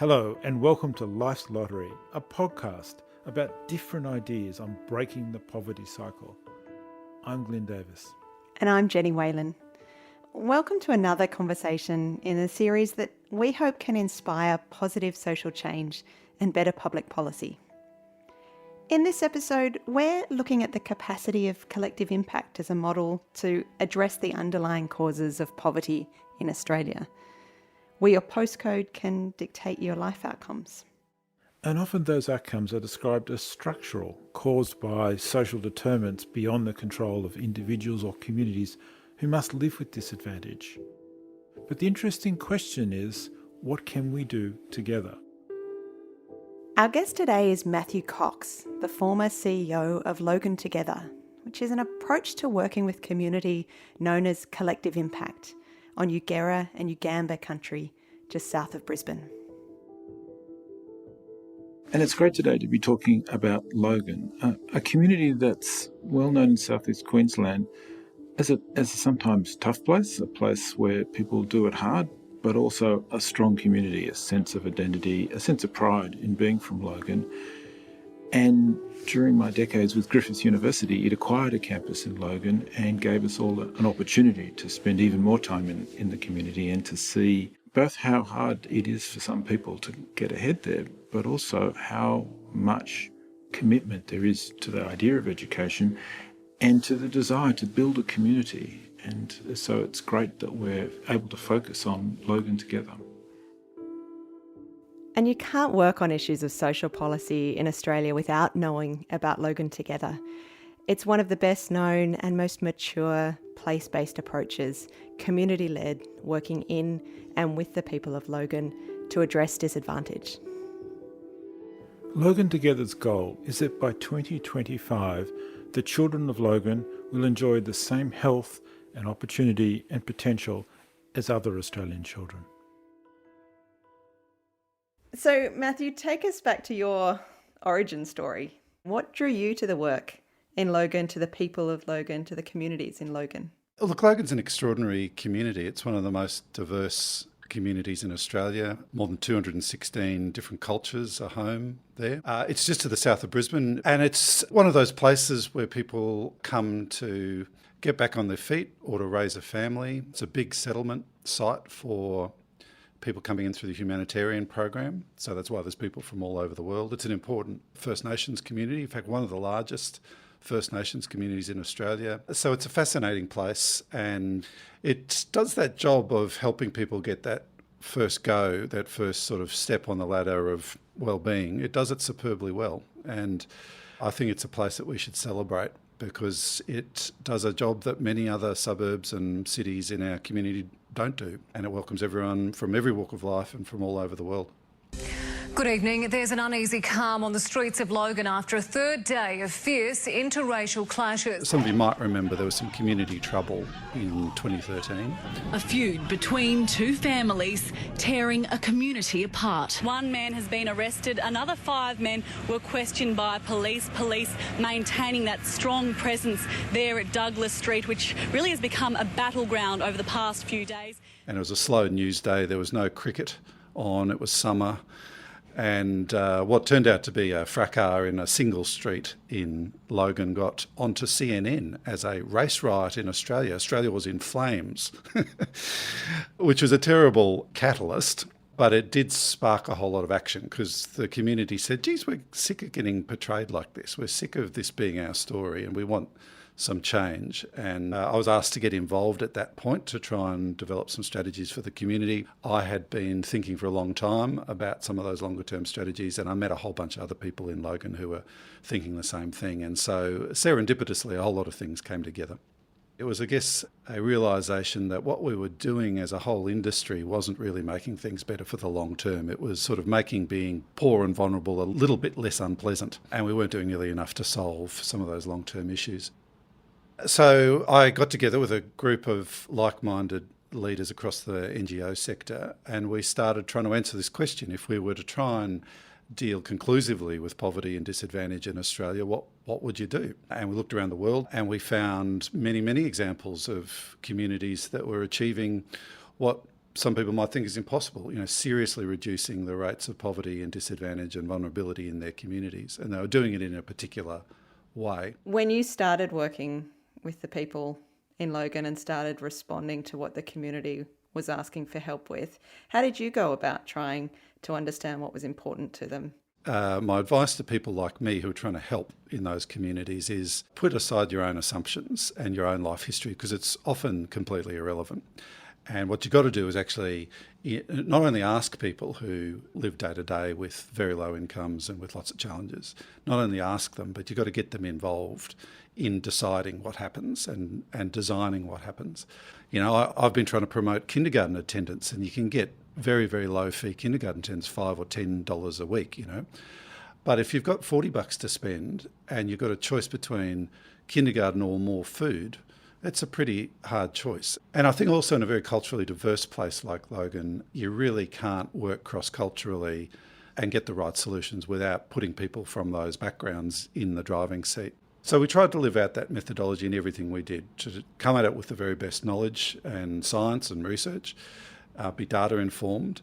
Hello and welcome to Life's Lottery, a podcast about different ideas on breaking the poverty cycle. I'm Glenn Davis. And I'm Jenny Whalen. Welcome to another conversation in a series that we hope can inspire positive social change and better public policy. In this episode, we're looking at the capacity of collective impact as a model to address the underlying causes of poverty in Australia, where your postcode can dictate your life outcomes. And often those outcomes are described as structural, caused by social determinants beyond the control of individuals or communities who must live with disadvantage. But the interesting question is, what can we do together? Our guest today is Matthew Cox, the former CEO of Logan Together, which is an approach to working with community known as collective impact on Eugera and Ugamba country just south of Brisbane. And it's great today to be talking about Logan, a community that's well known in southeast Queensland as a sometimes tough place, a place where people do it hard, but also a strong community, a sense of identity, a sense of pride in being from Logan. And during my decades with Griffith University, it acquired a campus in Logan and gave us all an opportunity to spend even more time in the community and to see both how hard it is for some people to get ahead there, but also how much commitment there is to the idea of education and to the desire to build a community. And so it's great that we're able to focus on Logan Together. And you can't work on issues of social policy in Australia without knowing about Logan Together. It's one of the best known and most mature place-based approaches, community-led, working in and with the people of Logan to address disadvantage. Logan Together's goal is that by 2025, the children of Logan will enjoy the same health and opportunity and potential as other Australian children. So, Matthew, take us back to your origin story. What drew you to the work in Logan, to the people of Logan, to the communities in Logan? Look, Logan's an extraordinary community. It's one of the most diverse communities in Australia. More than 216 different cultures are home there. It's just to the south of Brisbane, and it's one of those places where people come to get back on their feet or to raise a family. It's a big settlement site for people coming in through the humanitarian program. So that's why there's people from all over the world. It's an important First Nations community, in fact, one of the largest First Nations communities in Australia. So it's a fascinating place, and it does that job of helping people get that first go, that first sort of step on the ladder of well-being. It does it superbly well, and I think it's a place that we should celebrate because it does a job that many other suburbs and cities in our community don't do, and it welcomes everyone from every walk of life and from all over the world. Good evening. There's an uneasy calm on the streets of Logan after a third day of fierce interracial clashes. Some of you might remember there was some community trouble in 2013. A feud between two families tearing a community apart. One man has been arrested. Another 5 men were questioned by police. Police maintaining that strong presence there at Douglas Street, which really has become a battleground over the past few days. And it was a slow news day. There was no cricket on. It was summer. And what turned out to be a fracas in a single street in Logan got onto CNN as a race riot in Australia. Australia was in flames, which was a terrible catalyst, but it did spark a whole lot of action because the community said, geez, we're sick of getting portrayed like this. We're sick of this being our story and we want some change. And I was asked to get involved at that point to try and develop some strategies for the community. I had been thinking for a long time about some of those longer term strategies, and I met a whole bunch of other people in Logan who were thinking the same thing. And so serendipitously, a whole lot of things came together. It was, I guess, a realisation that what we were doing as a whole industry wasn't really making things better for the long term. It was sort of making being poor and vulnerable a little bit less unpleasant, and we weren't doing nearly enough to solve some of those long term issues. So I got together with a group of like-minded leaders across the NGO sector, and we started trying to answer this question. If we were to try and deal conclusively with poverty and disadvantage in Australia, what would you do? And we looked around the world and we found many, many examples of communities that were achieving what some people might think is impossible, seriously reducing the rates of poverty and disadvantage and vulnerability in their communities. And they were doing it in a particular way. When you started working with the people in Logan and started responding to what the community was asking for help with, how did you go about trying to understand what was important to them? My advice to people like me who are trying to help in those communities is put aside your own assumptions and your own life history, because it's often completely irrelevant. And what you've got to do is actually not only ask people who live day to day with very low incomes and with lots of challenges, not only ask them, but you've got to get them involved in deciding what happens and designing what happens. I've been trying to promote kindergarten attendance, and you can get very, very low fee kindergarten attendance, $5 or $10 a week, But if you've got $40 to spend and you've got a choice between kindergarten or more food, it's a pretty hard choice. And I think also in a very culturally diverse place like Logan, you really can't work cross-culturally and get the right solutions without putting people from those backgrounds in the driving seat. So we tried to live out that methodology in everything we did, to come at it with the very best knowledge and science and research, be data informed,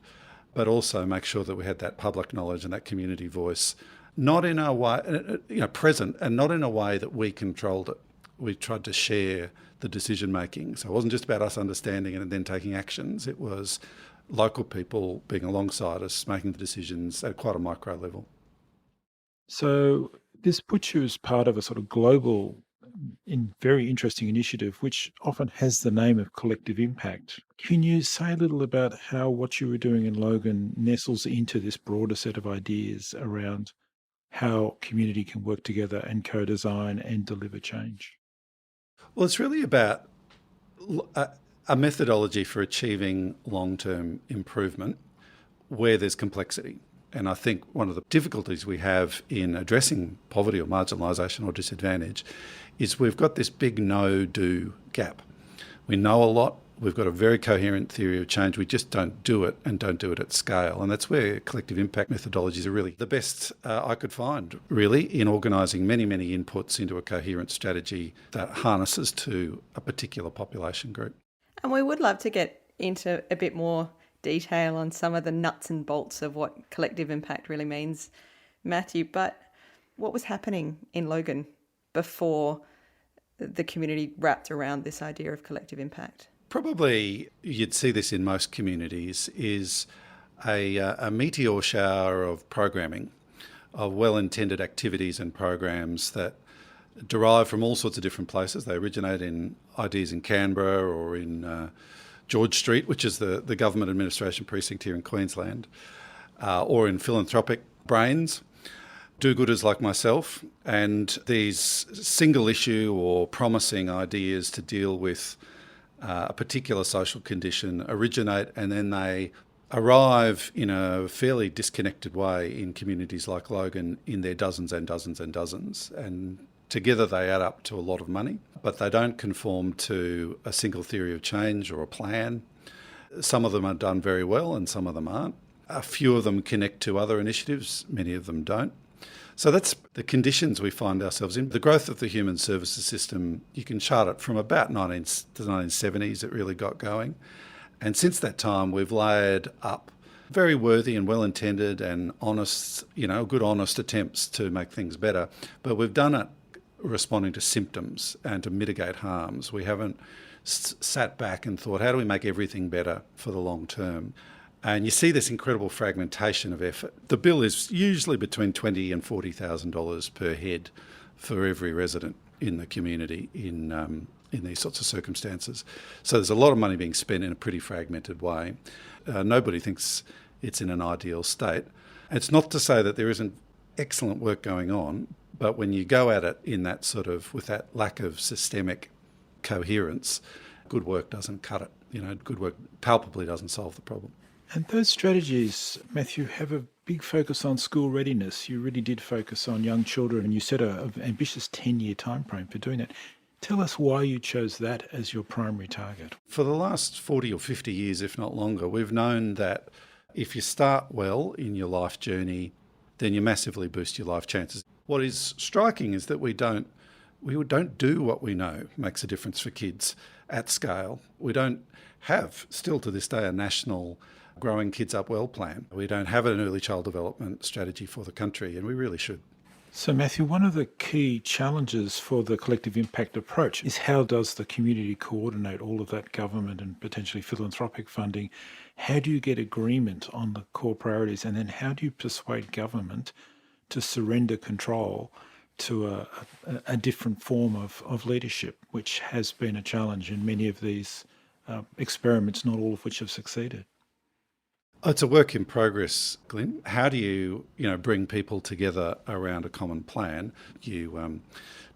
but also make sure that we had that public knowledge and that community voice, not in a way, present, and not in a way that we controlled it. We tried to share the decision making. So it wasn't just about us understanding it and then taking actions. It was local people being alongside us, making the decisions at quite a micro level. So this puts you as part of a sort of global, very interesting initiative, which often has the name of Collective Impact. Can you say a little about how what you were doing in Logan nestles into this broader set of ideas around how community can work together and co-design and deliver change? Well, it's really about a methodology for achieving long-term improvement where there's complexity. And I think one of the difficulties we have in addressing poverty or marginalisation or disadvantage is we've got this big no-do gap. We know a lot. We've got a very coherent theory of change. We just don't do it, and don't do it at scale. And that's where collective impact methodologies are really the best I could find, really, in organising many, many inputs into a coherent strategy that harnesses to a particular population group. And we would love to get into a bit more detail on some of the nuts and bolts of what collective impact really means, Matthew. But what was happening in Logan before the community wrapped around this idea of collective impact? Probably you'd see this in most communities, is a meteor shower of programming, of well-intended activities and programs that derive from all sorts of different places. They originate in ideas in Canberra or in George Street, which is the government administration precinct here in Queensland, or in philanthropic brains, do-gooders like myself, and these single issue or promising ideas to deal with a particular social condition originate, and then they arrive in a fairly disconnected way in communities like Logan in their dozens and dozens and dozens. And together they add up to a lot of money, but they don't conform to a single theory of change or a plan. Some of them are done very well and some of them aren't. A few of them connect to other initiatives, many of them don't. So that's the conditions we find ourselves in. The growth of the human services system, you can chart it from about the 1970s it really got going. And since that time, we've layered up very worthy and well-intended and honest, good honest attempts to make things better. But we've done it responding to symptoms and to mitigate harms. We haven't sat back and thought, how do we make everything better for the long term? And you see this incredible fragmentation of effort. The bill is usually between $20,000 and $40,000 per head for every resident in the community in these sorts of circumstances. So there's a lot of money being spent in a pretty fragmented way. Nobody thinks it's in an ideal state. It's not to say that there isn't excellent work going on, but when you go at it in that sort of, with that lack of systemic coherence, good work doesn't cut it. Good work palpably doesn't solve the problem. And those strategies, Matthew, have a big focus on school readiness. You really did focus on young children, and you set an ambitious 10-year timeframe for doing that. Tell us why you chose that as your primary target. For the last 40 or 50 years, if not longer, we've known that if you start well in your life journey, then you massively boost your life chances. What is striking is that we don't We don't do what we know makes a difference for kids at scale. We don't have, still to this day, a national Growing Kids Up Well plan. We don't have an early child development strategy for the country, and we really should. So, Matthew, one of the key challenges for the collective impact approach is how does the community coordinate all of that government and potentially philanthropic funding? How do you get agreement on the core priorities? And then how do you persuade government to surrender control to a different form of leadership, which has been a challenge in many of these experiments, not all of which have succeeded? It's a work in progress, Glenn. How do you bring people together around a common plan? You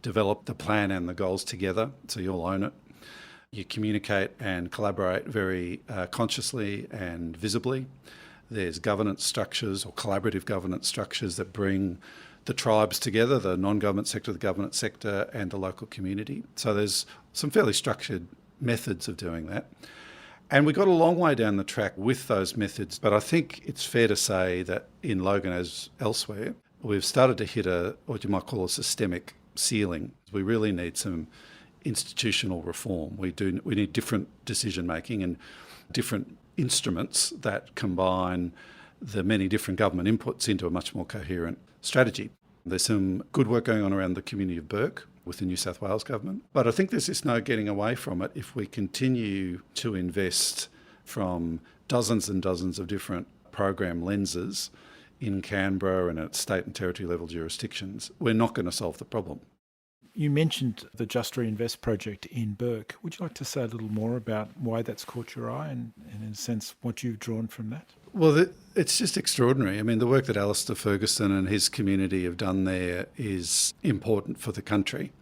develop the plan and the goals together, so you all own it. You communicate and collaborate very consciously and visibly. There's governance structures or collaborative governance structures that bring the tribes together, the non-government sector, the government sector, and the local community. So there's some fairly structured methods of doing that. And we got a long way down the track with those methods, but I think it's fair to say that in Logan, as elsewhere, we've started to hit what you might call a systemic ceiling. We really need some institutional reform. We need different decision making and different instruments that combine the many different government inputs into a much more coherent strategy. There's some good work going on around the community of Bourke with the New South Wales government. But I think there's just no getting away from it if we continue to invest from dozens and dozens of different program lenses in Canberra and at state and territory level jurisdictions. We're not going to solve the problem. You mentioned the Just Reinvest project in Bourke. Would you like to say a little more about why that's caught your eye and in a sense, what you've drawn from that? Well, it's just extraordinary. I mean, the work that Alistair Ferguson and his community have done there is important for the country.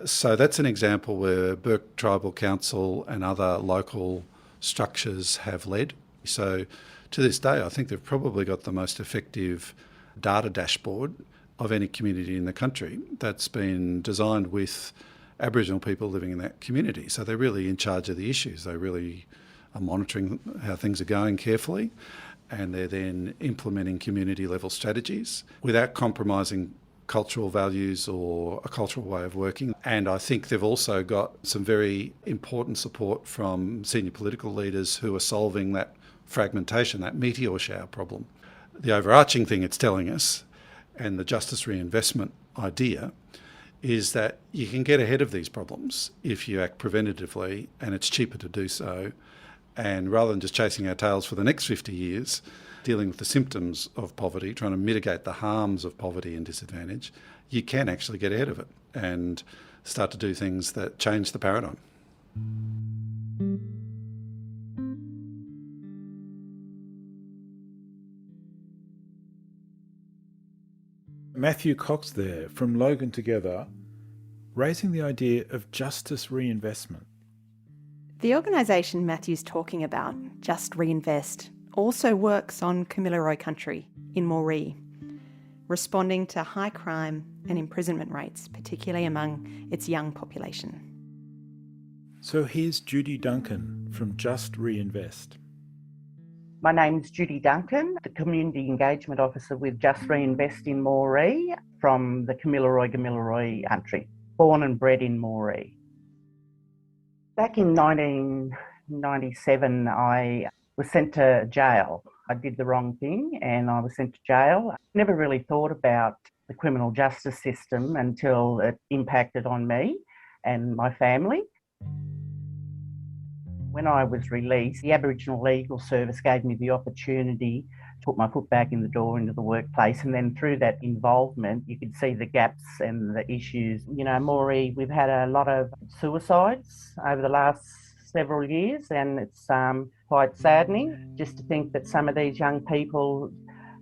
So that's an example where Bourke Tribal Council and other local structures have led. So to this day, I think they've probably got the most effective data dashboard of any community in the country that's been designed with Aboriginal people living in that community. So they're really in charge of the issues. They really are monitoring how things are going carefully, and they're then implementing community level strategies without compromising cultural values or a cultural way of working. And I think they've also got some very important support from senior political leaders who are solving that fragmentation, that meteor shower problem. The overarching thing it's telling us, and the justice reinvestment idea, is that you can get ahead of these problems if you act preventatively, and it's cheaper to do so. And rather than just chasing our tails for the next 50 years, dealing with the symptoms of poverty, trying to mitigate the harms of poverty and disadvantage, you can actually get ahead of it and start to do things that change the paradigm. Matthew Cox there from Logan Together, raising the idea of justice reinvestment. The organisation Matthew's talking about, Just Reinvest, also works on Kamilaroi country in Moree, responding to high crime and imprisonment rates, particularly among its young population. So here's Judy Duncan from Just Reinvest. My name's Judy Duncan, the Community Engagement Officer with Just Reinvest in Moree from the Kamilaroi country, born and bred in Moree. Back in 1997, I was sent to jail. I did the wrong thing and I was sent to jail. I never really thought about the criminal justice system until it impacted on me and my family. When I was released, the Aboriginal Legal Service gave me the opportunity to put my foot back in the door into the workplace, and then through that involvement you could see the gaps and the issues. You know, Moree, we've had a lot of suicides over the last several years, and it's quite saddening just to think that some of these young people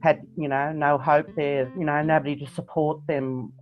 had, no hope there, nobody to support them.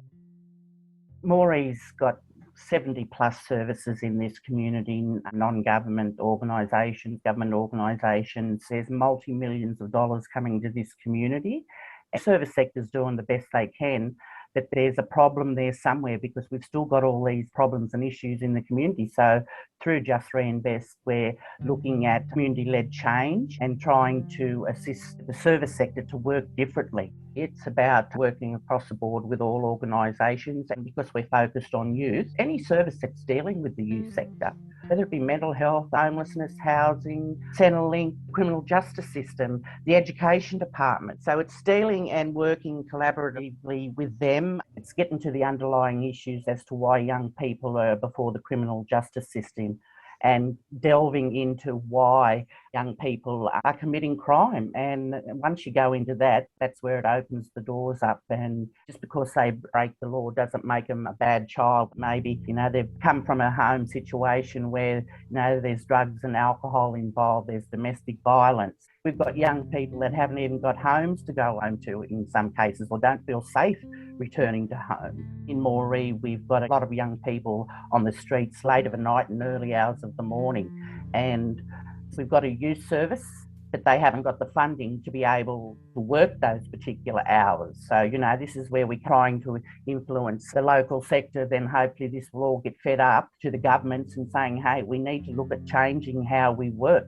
Moree's got 70 plus services in this community, non-government organisations, government organisations. There's multi-millions of dollars coming to this community. The service sector's doing the best they can, that there's a problem there somewhere, because we've still got all these problems and issues in the community. So through Just Reinvest, we're looking at community-led change and trying to assist the service sector to work differently. It's about working across the board with all organisations, and because we're focused on youth, any service that's dealing with the youth sector, whether it be mental health, homelessness, housing, Centrelink, criminal justice system, the education department. So it's dealing and working collaboratively with them. It's getting to the underlying issues as to why young people are before the criminal justice system, and delving into why young people are committing crime. And once you go into that, that's where it opens the doors up. And just because they break the law doesn't make them a bad child. Maybe, they've come from a home situation where, there's drugs and alcohol involved, there's domestic violence. We've got young people that haven't even got homes to go home to in some cases, or don't feel safe returning to home. In Moree, we've got a lot of young people on the streets late of the night and early hours of the morning. And we've got a youth service, but they haven't got the funding to be able to work those particular hours. So, this is where we're trying to influence the local sector. Then hopefully this will all get fed up to the governments and saying, hey, we need to look at changing how we work.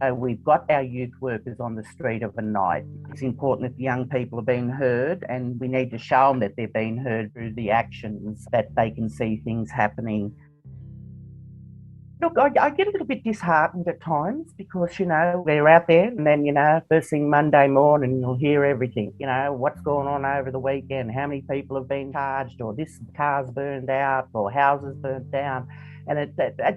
So we've got our youth workers on the street of a night. It's important that the young people are being heard, and we need to show them that they're being heard through the actions, that they can see things happening. Look, I get a little bit disheartened at times because, we're out there and then, first thing Monday morning, you'll hear everything, what's going on over the weekend, how many people have been charged, or this car's burned out, or houses burnt down. And it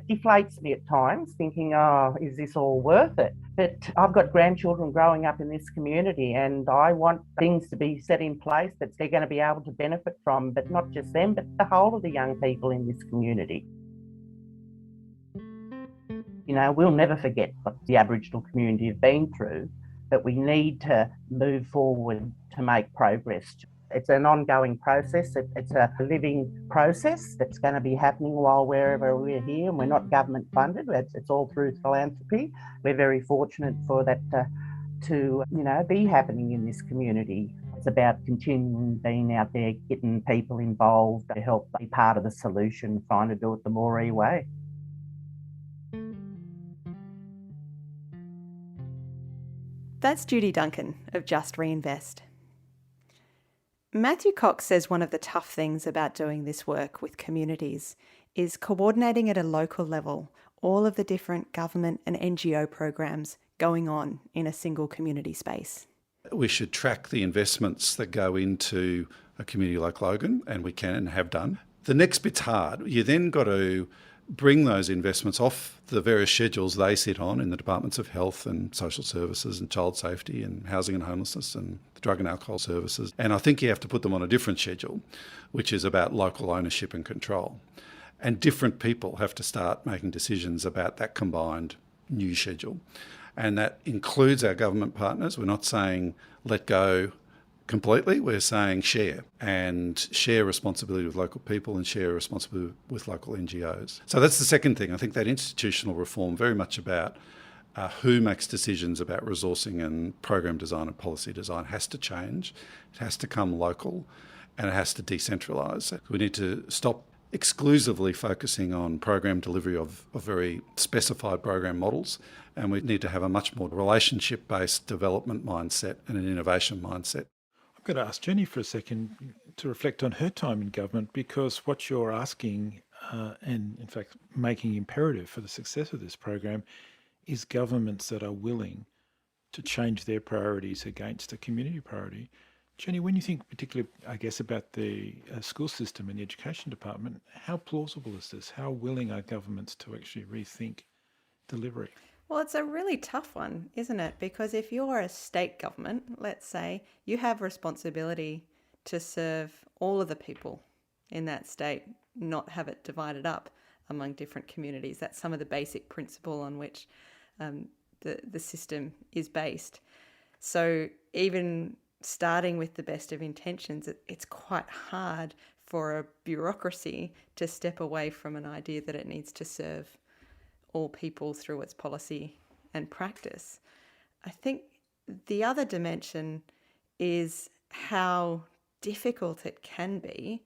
deflates me at times, thinking, oh, is this all worth it? But I've got grandchildren growing up in this community, and I want things to be set in place that they're going to be able to benefit from, but not just them, but the whole of the young people in this community. We'll never forget what the Aboriginal community have been through, but we need to move forward to make progress. It's an ongoing process. It's a living process that's going to be happening while wherever we're here, and we're not government funded. It's all through philanthropy. We're very fortunate for that to be happening in this community. It's about continuing being out there, getting people involved to help be part of the solution, trying to do it the Moree way. That's Judy Duncan of Just Reinvest. Matthew Cox says one of the tough things about doing this work with communities is coordinating at a local level all of the different government and NGO programs going on in a single community space. We should track the investments that go into a community like Logan, and we can and have done. The next bit's hard. You then got to bring those investments off the various schedules they sit on in the Departments of Health and Social Services and Child Safety and Housing and Homelessness and the Drug and Alcohol Services. And I think you have to put them on a different schedule, which is about local ownership and control. And different people have to start making decisions about that combined new schedule. And that includes our government partners. We're not saying let go completely, we're saying share, and share responsibility with local people and share responsibility with local NGOs. So that's the second thing. I think that institutional reform, very much about who makes decisions about resourcing and program design and policy design, has to change. It has to come local, and it has to decentralise. We need to stop exclusively focusing on program delivery of very specified program models, and we need to have a much more relationship-based development mindset and an innovation mindset. I'm going to ask Jenny for a second to reflect on her time in government, because what you're asking and in fact making imperative for the success of this program is governments that are willing to change their priorities against a community priority. Jenny, when you think particularly, I guess, about the school system and the education department, how plausible is this? How willing are governments to actually rethink delivery? Well, it's a really tough one, isn't it? Because if you're a state government, let's say, you have responsibility to serve all of the people in that state, not have it divided up among different communities. That's some of the basic principle on which the system is based. So even starting with the best of intentions, it's quite hard for a bureaucracy to step away from an idea that it needs to serve all people through its policy and practice. I think the other dimension is how difficult it can be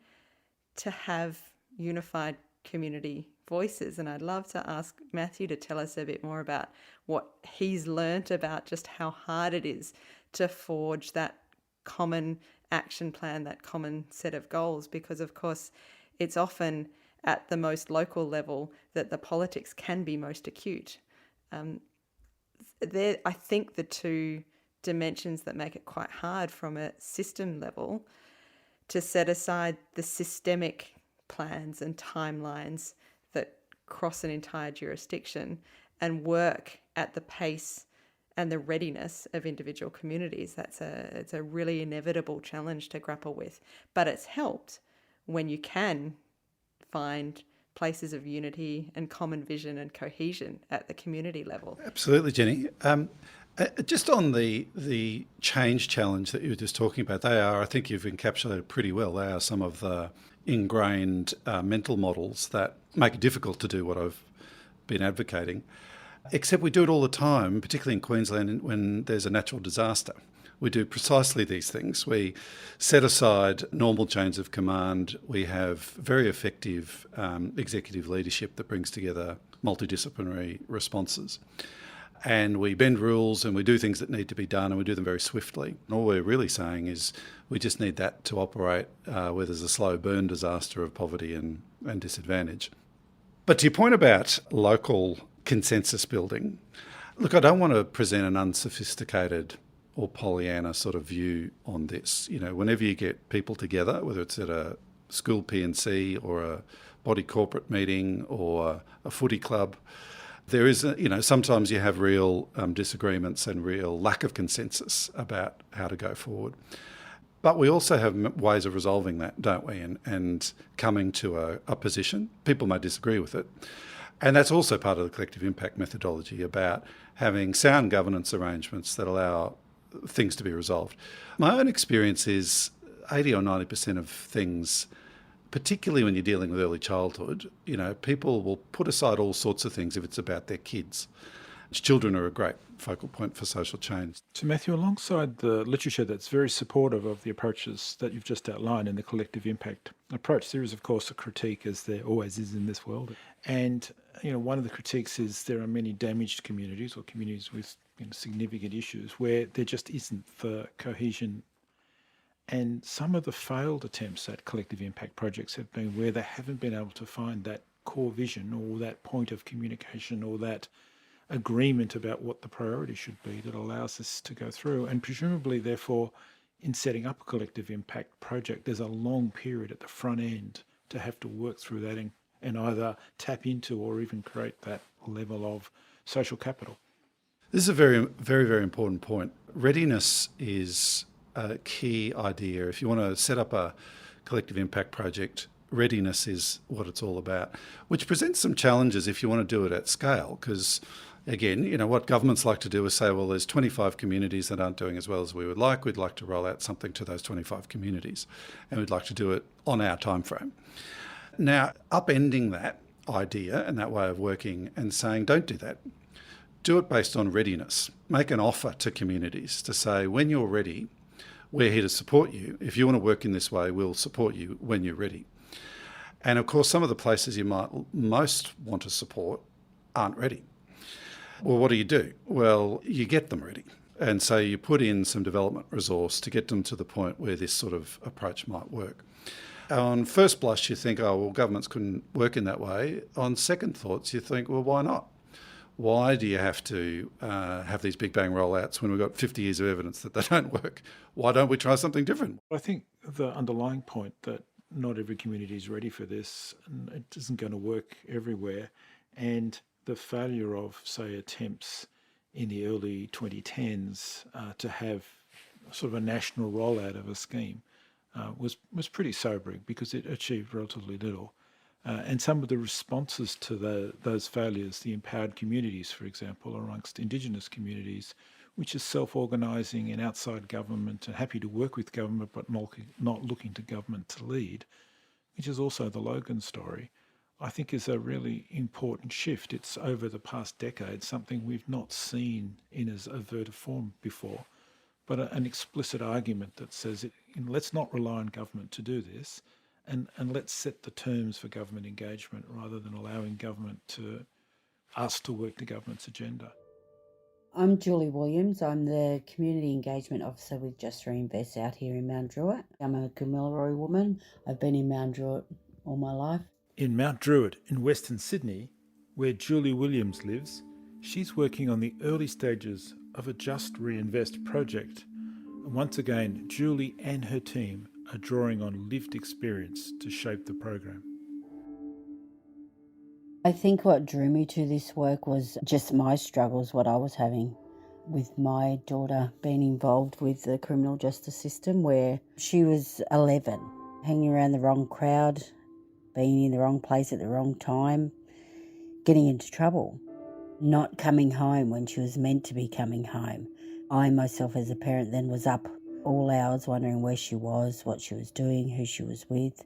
to have unified community voices. And I'd love to ask Matthew to tell us a bit more about what he's learnt about just how hard it is to forge that common action plan, that common set of goals, because of course it's often at the most local level that the politics can be most acute. I think the two dimensions that make it quite hard from a system level to set aside the systemic plans and timelines that cross an entire jurisdiction and work at the pace and the readiness of individual communities. It's a really inevitable challenge to grapple with. But it's helped when you can find places of unity and common vision and cohesion at the community level. Absolutely, Jenny. Just on the change challenge that you were just talking about, I think you've encapsulated pretty well. They are some of the ingrained mental models that make it difficult to do what I've been advocating. Except we do it all the time, particularly in Queensland when there's a natural disaster. We do precisely these things. We set aside normal chains of command. We have very effective executive leadership that brings together multidisciplinary responses. And we bend rules and we do things that need to be done, and we do them very swiftly. And all we're really saying is we just need that to operate where there's a slow burn disaster of poverty and disadvantage. But to your point about local consensus building, look, I don't want to present an unsophisticated or Pollyanna sort of view on this. You know, whenever you get people together, whether it's at a school P&C or a body corporate meeting or a footy club, there is, sometimes you have real disagreements and real lack of consensus about how to go forward. But we also have ways of resolving that, don't we? And coming to a position. People may disagree with it. And that's also part of the collective impact methodology, about having sound governance arrangements that allow things to be resolved. My own experience is 80 or 90% of things, particularly when you're dealing with early childhood, people will put aside all sorts of things if it's about their kids. Children are a great focal point for social change. So Matthew, alongside the literature that's very supportive of the approaches that you've just outlined in the collective impact approach, there is of course a critique, as there always is in this world. And one of the critiques is there are many damaged communities or communities with significant issues where there just isn't the cohesion. And some of the failed attempts at collective impact projects have been where they haven't been able to find that core vision or that point of communication or that agreement about what the priority should be that allows this to go through. And presumably, therefore, in setting up a collective impact project, there's a long period at the front end to have to work through that and either tap into or even create that level of social capital. This is a very, very, very important point. Readiness is a key idea. If you want to set up a collective impact project, readiness is what it's all about, which presents some challenges if you want to do it at scale, because again, what governments like to do is say, well, there's 25 communities that aren't doing as well as we would like. We'd like to roll out something to those 25 communities, and we'd like to do it on our timeframe. Now, upending that idea and that way of working and saying, don't do that. Do it based on readiness. Make an offer to communities to say, when you're ready, we're here to support you. If you want to work in this way, we'll support you when you're ready. And of course, some of the places you might most want to support aren't ready. Well, what do? Well, you get them ready. And so you put in some development resource to get them to the point where this sort of approach might work. On first blush, you think, oh, well, governments couldn't work in that way. On second thoughts, you think, well, why not? Why do you have to have these big bang rollouts when we've got 50 years of evidence that they don't work? Why don't we try something different? I think the underlying point that not every community is ready for this, and it isn't going to work everywhere, and the failure of, say, attempts in the early 2010s to have sort of a national rollout of a scheme was pretty sobering, because it achieved relatively little. And some of the responses to those failures, the empowered communities, for example, amongst Indigenous communities, which is self-organising and outside government and happy to work with government but not looking to government to lead, which is also the Logan story, I think is a really important shift. It's over the past decade, something we've not seen in as overt a form before. but an explicit argument that says, let's not rely on government to do this, and let's set the terms for government engagement rather than allowing us to work the government's agenda. I'm Julie Williams. I'm the Community Engagement Officer with Just Reinvest out here in Mount Druitt. I'm a Kamilaroi woman. I've been in Mount Druitt all my life. In Mount Druitt in Western Sydney, where Julie Williams lives, she's working on the early stages of a Just Reinvest project. And once again, Julie and her team are drawing on lived experience to shape the program. I think what drew me to this work was just my struggles, what I was having with my daughter being involved with the criminal justice system, where she was 11, hanging around the wrong crowd, being in the wrong place at the wrong time, getting into trouble, not coming home when she was meant to be coming home. I myself as a parent then was up all hours wondering where she was, what she was doing, who she was with.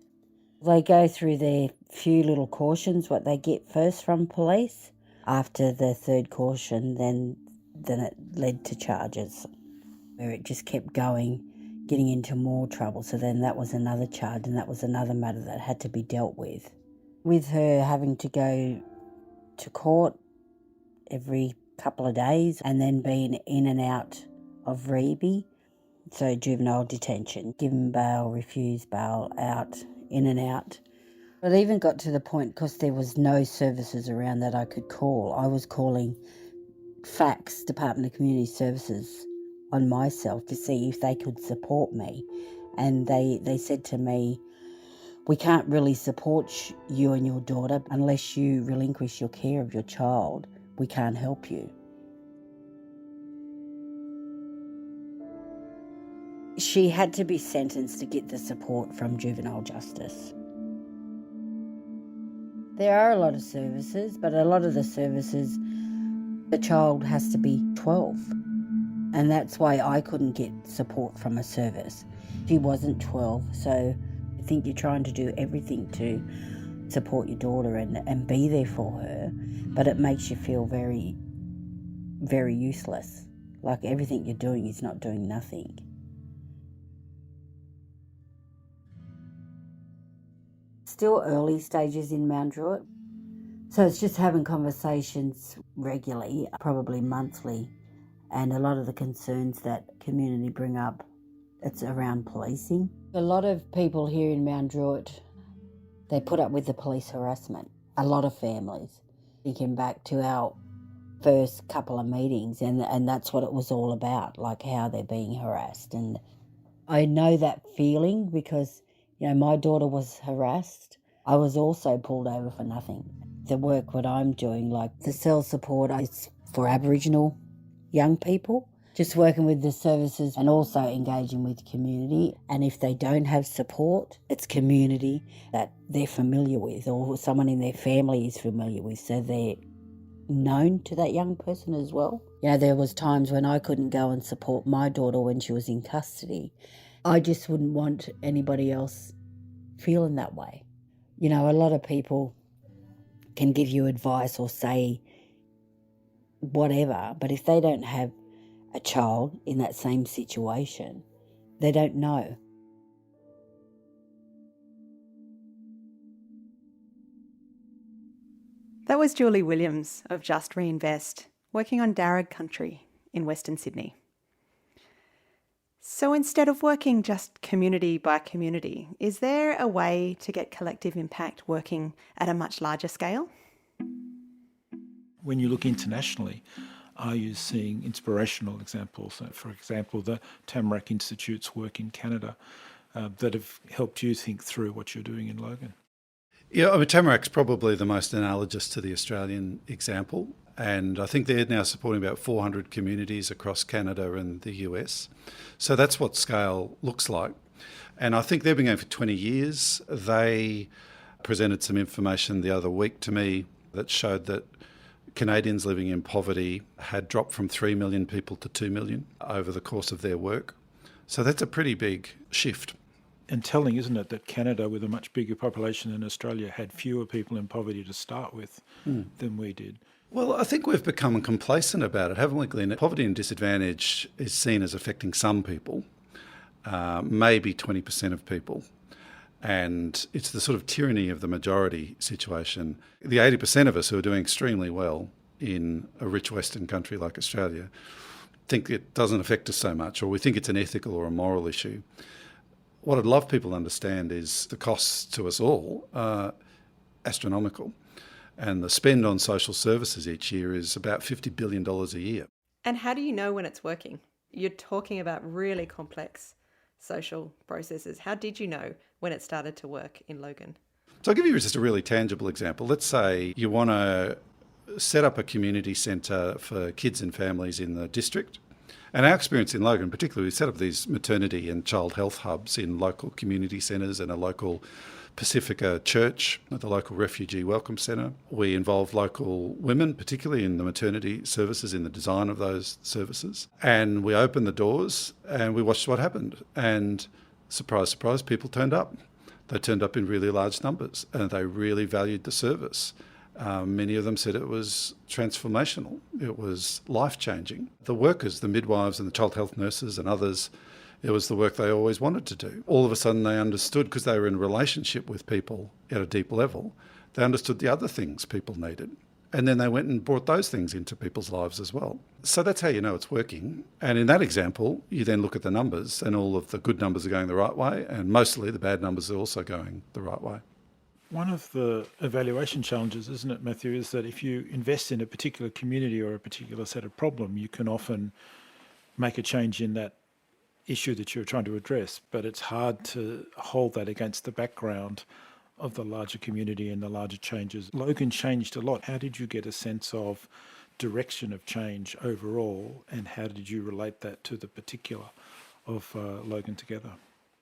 They go through their few little cautions, what they get first from police. After the third caution, then it led to charges, where it just kept going, getting into more trouble. So then that was another charge, and that was another matter that had to be dealt with. With her having to go to court every couple of days and then being in and out of REBI, so juvenile detention, given bail, refused bail, out, in and out. It even got to the point, because there was no services around that I could call, I was calling FACS, Department of Community Services, on myself to see if they could support me. And they said to me, we can't really support you and your daughter unless you relinquish your care of your child. We can't help you. She had to be sentenced to get the support from juvenile justice. There are a lot of services, but a lot of the services, the child has to be 12. And that's why I couldn't get support from a service. She wasn't 12, so I think you're trying to do everything to support your daughter and be there for her, but it makes you feel very, very useless. Like everything you're doing is not doing nothing. Still early stages in Mount Druitt, so it's just having conversations regularly, probably monthly, and a lot of the concerns that community bring up, it's around policing. A lot of people here in Mount Druitt, they put up with the police harassment. A lot of families. Thinking back to our first couple of meetings, and that's what it was all about, like how they're being harassed. And I know that feeling because, my daughter was harassed. I was also pulled over for nothing. The work what I'm doing, like the cell support, is for Aboriginal young people, just working with the services and also engaging with community. And if they don't have support, it's community that they're familiar with or someone in their family is familiar with, so they're known to that young person as well. There was times when I couldn't go and support my daughter when she was in custody. I just wouldn't want anybody else feeling that way. A lot of people can give you advice or say whatever, but if they don't have a child in that same situation, they don't know. That was Julie Williams of Just Reinvest, working on Darug country in Western Sydney. So instead of working just community by community, is there a way to get collective impact working at a much larger scale? When you look internationally, are you seeing inspirational examples? So for example, the Tamarack Institute's work in Canada that have helped you think through what you're doing in Logan? Yeah, Tamarack's probably the most analogous to the Australian example. And I think they're now supporting about 400 communities across Canada and the US. So that's what scale looks like. And I think they've been going for 20 years. They presented some information the other week to me that showed that Canadians living in poverty had dropped from 3 million people to 2 million over the course of their work. So that's a pretty big shift. And telling, isn't it, that Canada, with a much bigger population than Australia, had fewer people in poverty to start with than we did. Well, I think we've become complacent about it, haven't we, Glenn? Poverty and disadvantage is seen as affecting some people, maybe 20% of people. And it's the sort of tyranny of the majority situation. The 80% of us who are doing extremely well in a rich Western country like Australia think it doesn't affect us so much, or we think it's an ethical or a moral issue. What I'd love people to understand is the costs to us all are astronomical. And the spend on social services each year is about $50 billion a year. And how do you know when it's working? You're talking about really complex social processes. How did you know when it started to work in Logan? So I'll give you just a really tangible example. Let's say you want to set up a community centre for kids and families in the district. And our experience in Logan, particularly, we set up these maternity and child health hubs in local community centres and a local Pacifica church, the local refugee welcome centre. We involved local women, particularly in the maternity services, in the design of those services. And we opened the doors and we watched what happened. And surprise, surprise, people turned up. They turned up in really large numbers and they really valued the service. Many of them said it was transformational. It was life-changing. The workers, the midwives and the child health nurses and others, it was the work they always wanted to do. All of a sudden they understood, because they were in a relationship with people at a deep level, they understood the other things people needed. And then they went and brought those things into people's lives as well. So that's how you know it's working. And in that example, you then look at the numbers and all of the good numbers are going the right way, and mostly the bad numbers are also going the right way. One of the evaluation challenges, isn't it, Matthew, is that if you invest in a particular community or a particular set of problem, you can often make a change in that issue that you're trying to address, but it's hard to hold that against the background of the larger community and the larger changes. Logan changed a lot. How did you get a sense of direction of change overall, and how did you relate that to the particular of Logan Together?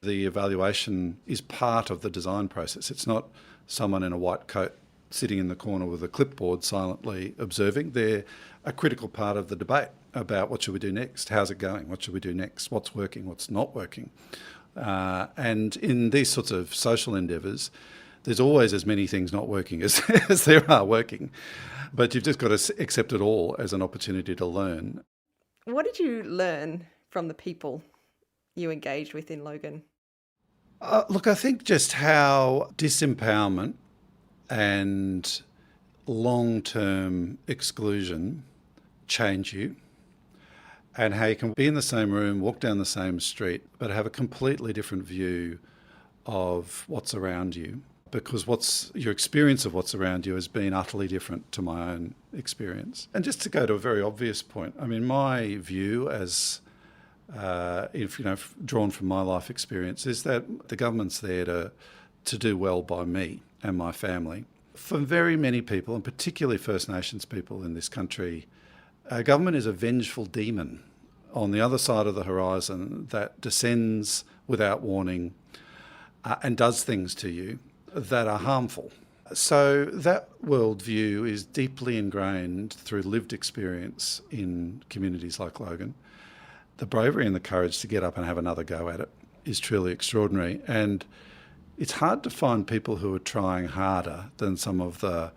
The evaluation is part of the design process. It's not someone in a white coat sitting in the corner with a clipboard silently observing. They're a critical part of the debate about what should we do next, how's it going, what should we do next, what's working, what's not working. And in these sorts of social endeavours, there's always as many things not working as there are working. But you've just got to accept it all as an opportunity to learn. What did you learn from the people you engaged with in Logan? Look, I think just how disempowerment and long-term exclusion change you, and how you can be in the same room, walk down the same street, but have a completely different view of what's around you, because your experience of what's around you has been utterly different to my own experience. And just to go to a very obvious point, I mean, my view as drawn from my life experience, is that the government's there to do well by me and my family. For very many people, and particularly First Nations people in this country, government is a vengeful demon on the other side of the horizon that descends without warning and does things to you that are harmful. So that worldview is deeply ingrained through lived experience in communities like Logan. The bravery and the courage to get up and have another go at it is truly extraordinary. And it's hard to find people who are trying harder than some of the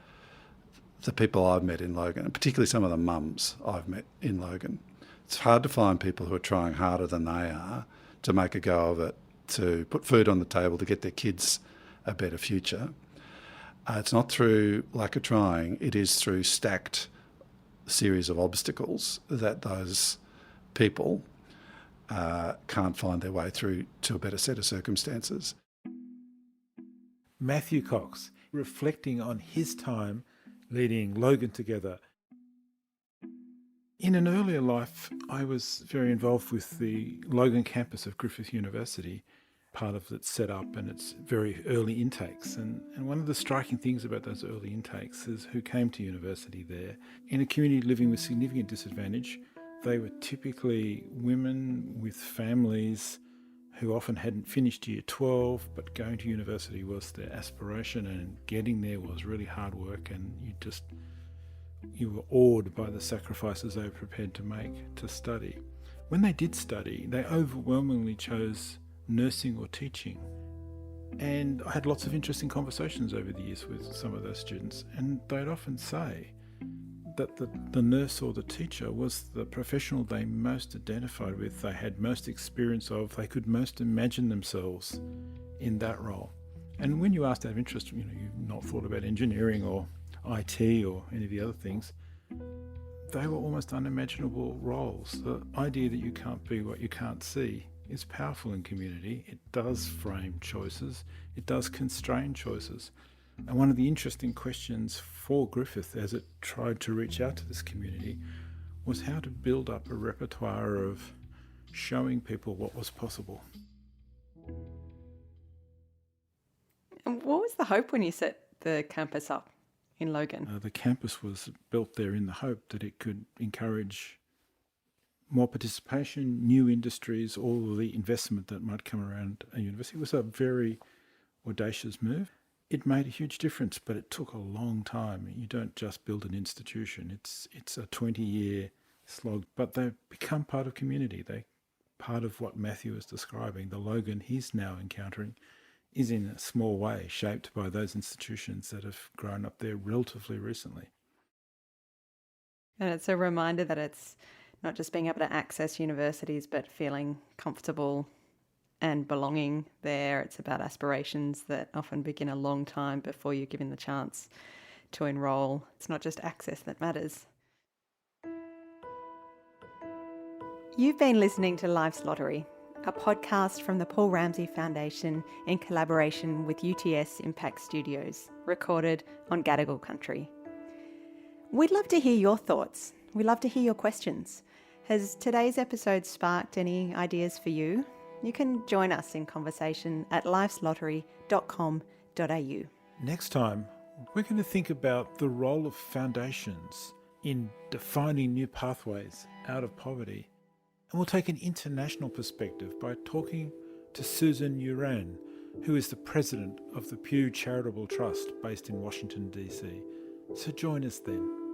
people I've met in Logan, and particularly some of the mums I've met in Logan. It's hard to find people who are trying harder than they are to make a go of it, to put food on the table, to get their kids a better future. It's not through lack of trying, it is through stacked series of obstacles that those people can't find their way through to a better set of circumstances. Matthew Cox, reflecting on his time leading Logan Together. In an earlier life, I was very involved with the Logan campus of Griffith University, part of its setup and its very early intakes. And one of the striking things about those early intakes is who came to university there. In a community living with significant disadvantage, they were typically women with families who often hadn't finished year 12, but going to university was their aspiration, and getting there was really hard work, and you were awed by the sacrifices they were prepared to make to study. When they did study, they overwhelmingly chose nursing or teaching. And I had lots of interesting conversations over the years with some of those students, and they'd often say that the nurse or the teacher was the professional they most identified with, they had most experience of, they could most imagine themselves in that role. And when you asked out of interest, you've not thought about engineering or IT or any of the other things, they were almost unimaginable roles. The idea that you can't be what you can't see is powerful in community. It does frame choices. It does constrain choices. And one of the interesting questions for Griffith as it tried to reach out to this community was how to build up a repertoire of showing people what was possible. And what was the hope when you set the campus up in Logan? The campus was built there in the hope that it could encourage more participation, new industries, all of the investment that might come around a university. It was a very audacious move. It made a huge difference, but it took a long time. You don't just build an institution. It's a 20-year slog, but they've become part of community. They're part of what Matthew is describing. The Logan he's now encountering is in a small way shaped by those institutions that have grown up there relatively recently. And it's a reminder that it's not just being able to access universities, but feeling comfortable and belonging there. It's about aspirations that often begin a long time before you're given the chance to enrol. It's not just access that matters. You've been listening to Life's Lottery, a podcast from the Paul Ramsay Foundation in collaboration with UTS Impact Studios, recorded on Gadigal country. We'd love to hear your thoughts. We'd love to hear your questions. Has today's episode sparked any ideas for you? You can join us in conversation at lifeslottery.com.au. Next time, we're going to think about the role of foundations in defining new pathways out of poverty. And we'll take an international perspective by talking to Susan Uran, who is the president of the Pew Charitable Trust based in Washington, D.C. So join us then.